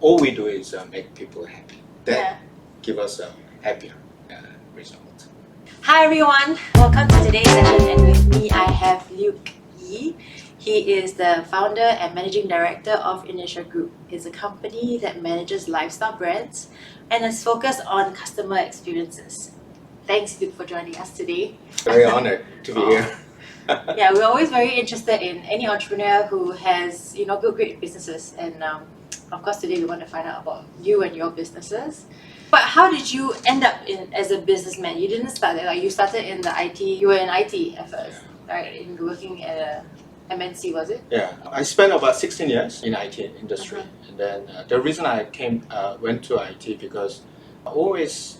all we do is make people happy. That Yeah. give us a happier result. Hi everyone, welcome to today's session, and with me I have Luke Yi. He is the founder and managing director of Initia Group. It's a company that manages lifestyle brands and is focused on customer experiences. Thanks, Luke, for joining us today. Very honored to be here. Yeah, we're always very interested in any entrepreneur who has, built great businesses, and of course today we want to find out about you and your businesses. But how did you end up as a businessman? You didn't start there. Like, you started in the IT. You were in IT at first, right? You were working at a MNC, was it? Yeah, I spent about 16 years in IT industry, and then the reason I went to IT because I always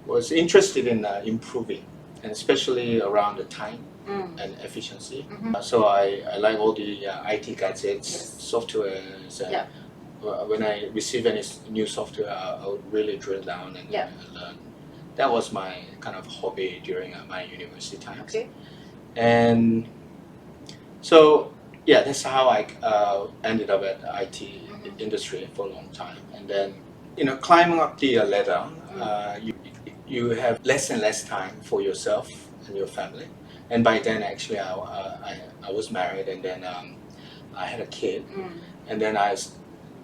was interested in improving, and especially around the time and efficiency. So I like all the IT gadgets, softwares. And when I receive any new software, I would really drill down and learn. That was my kind of hobby during my university times. Okay. And so that's how I ended up at the IT industry for a long time. And then climbing up the ladder, you have less and less time for yourself and your family. And by then, actually, I was married, and then I had a kid, and then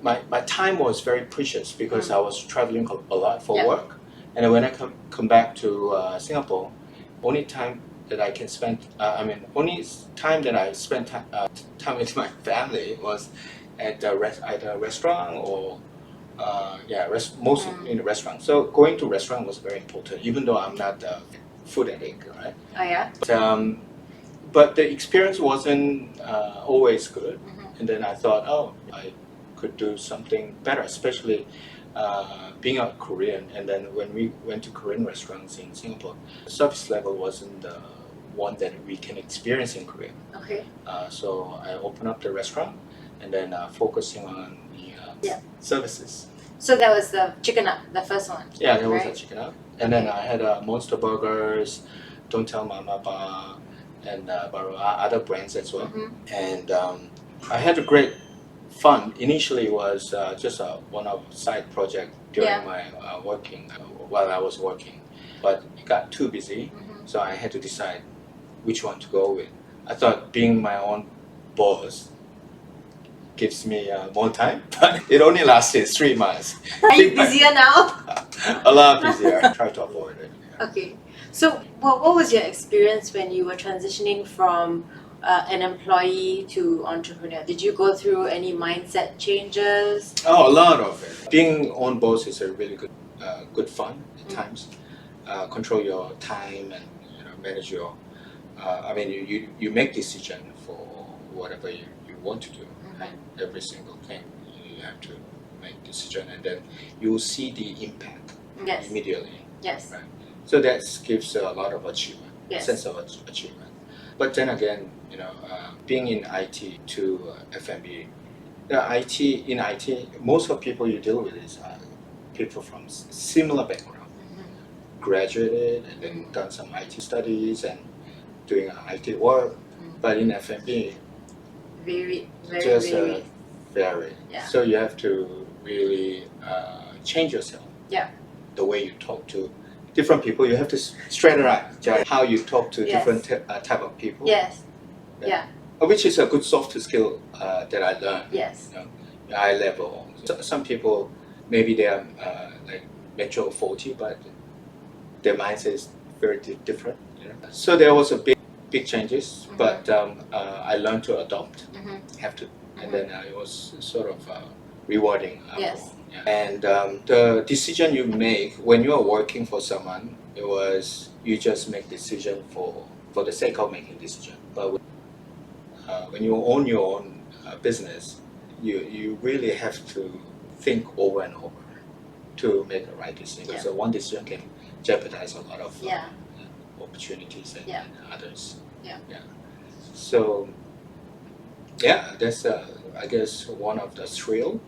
my time was very precious because I was traveling a lot for work. And then when I come back to Singapore, only time that I can spend, only time that I spent time with my family was at a restaurant or most in the restaurant. So going to restaurant was very important, even though I'm not a food addict, right? Oh yeah. But the experience wasn't always good, and then I thought, I could do something better, especially being a Korean. And then when we went to Korean restaurants in Singapore, the service level wasn't the one that we can experience in Korea. Okay. So I opened up the restaurant, and then focusing on the services. So that was the Chicken Up, the first one. Yeah, that was a Chicken Up. And then I had Monster Burgers, Don't Tell Mama Bar, and other brands as well. And I had a great fun. Initially, it was just a one-off side project during my while I was working. But it got too busy, so I had to decide which one to go with. I thought being my own boss gives me more time, but it only lasted 3 months. Are you busier now? A lot busier. I try to avoid it. Okay. So what was your experience when you were transitioning from an employee to entrepreneur? Did you go through any mindset changes? Oh, a lot of it. Being own boss is a really good fun at times. Control your time and manage your. You make decision for whatever you want to do. Right? Every single thing you have to make decision, and then you will see the impact immediately. Yes. Right? So that gives a lot of achievement, sense of achievement. But then again, being in IT to F&B, in IT, most of people you deal with is people from similar background, graduated and then done some IT studies and doing IT work. But in F&B, very varied. Yeah. So you have to really change yourself. Yeah. The way you talk to different people, you have to strategize how you talk to different type of people. Yes. Yeah. Which is a good soft skill that I learned. Yes. High level. Some people maybe they are like mature 40, but their mindset is very different. So there was a big changes, but I learned to adopt. Have to, and then it was sort of rewarding. Yes. And the decision you make when you are working for someone, it was you just make decision for the sake of making decision. But when you own your own business, you really have to think over and over to make the right decision. So one decision can jeopardize a lot of opportunities and others. So that's I guess one of the thrill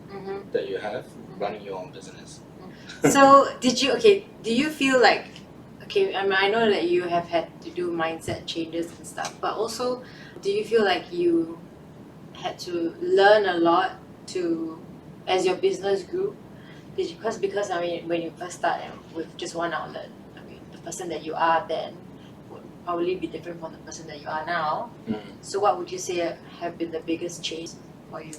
that you have running your own business. So do you feel like, I know that you have had to do mindset changes and stuff, but also do you feel like you had to learn a lot to as your business grew? Because I mean, when you first started with just one outlet, I mean, the person that you are then would probably be different from the person that you are now. So what would you say have been the biggest change for you?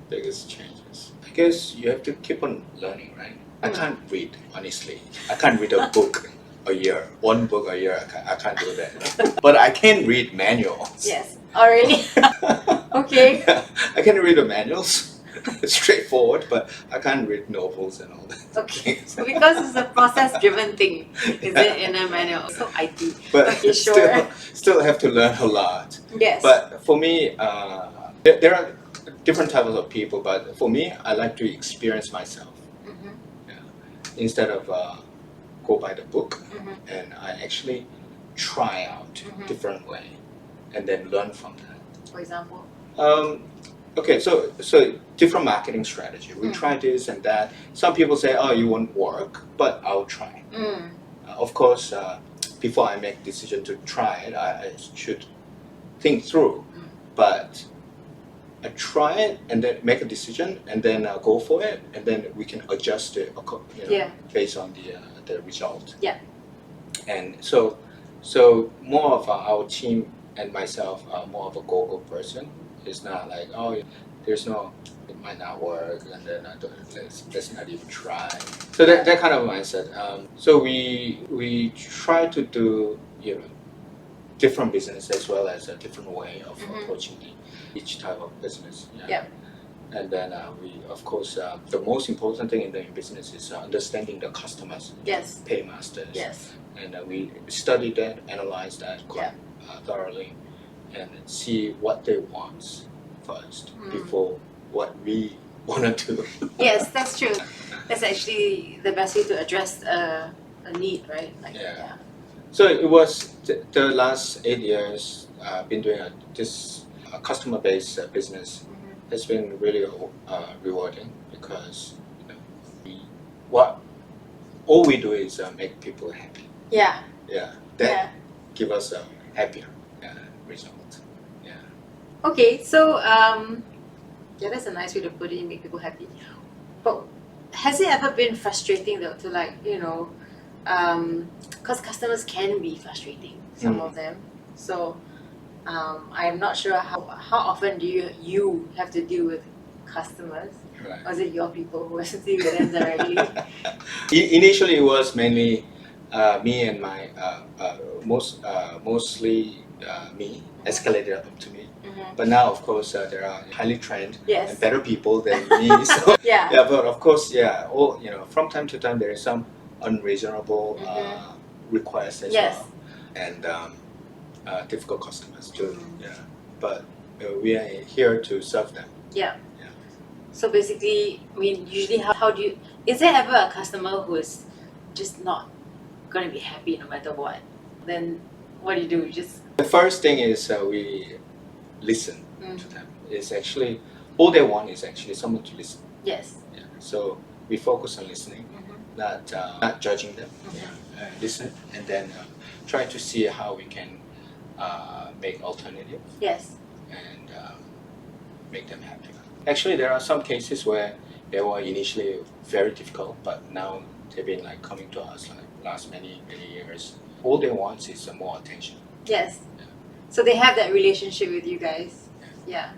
Biggest changes. I guess you have to keep on learning, right? I can't read, honestly. I can't read a book a year. One book a year, I can't do that. But I can read manuals. Yes. Oh, really? Okay. I can read the manuals. It's straightforward, but I can't read novels and all that. Okay. So because it's a process-driven thing, is it in a manual? So IT. But Okay, sure. still have to learn a lot. Yes. But for me, there are different types of people, but for me, I like to experience myself. Instead of go by the book, and I actually try out different way and then learn from that. For example? Okay, so different marketing strategy. We try this and that. Some people say, oh, you won't work, but I'll try. Of course, before I make decision to try it, I should think through. But I try it and then make a decision and then go for it, and then we can adjust it based on the result. Yeah. And so more of our team and myself are more of a go-go person. It's not like, oh, there's no, it might not work, and then let's not even try. So that kind of mindset. So we try to do different business as well as a different way of approaching each type of business. Yeah. And then we, of course, the most important thing in the business is understanding the customers, Yes. paymasters. Yes. And we study that, analyze that quite thoroughly, and see what they want first before what we want to do. Yes, that's true. That's actually the best way to address a need, right? Like, Yeah. So it was the last 8 years been doing this customer-based business. Has been really rewarding because all we do is make people happy. Yeah. Yeah, that give us a happier result. Yeah. Okay, so that's a nice way to put it. Make people happy. But has it ever been frustrating though to because customers can be frustrating, some of them. So I'm not sure how often do you have to deal with customers, Right. or is it your people who have to deal with them directly? Initially, it was mainly me and my mostly me escalated up to me. But now, of course, there are highly trained Yes. and better people than me. So Yeah. but of course, from time to time there is some unreasonable requests as Yes. well, and difficult customers too. Yeah, but we are here to serve them. Yeah. Yeah. So basically, I mean, usually how do you, is there ever a customer who is just not going to be happy no matter what? Then what do? You just... The first thing is we listen to them. It's actually, all they want is actually someone to listen. Yes. Yeah. So we focus on listening, not judging them. Listen, and then try to see how we can make alternative Yes. and make them happy. Actually, there are some cases where they were initially very difficult, but now they've been coming to us last many years. All they want is more attention. Yes. So they have that relationship with you guys. Yeah.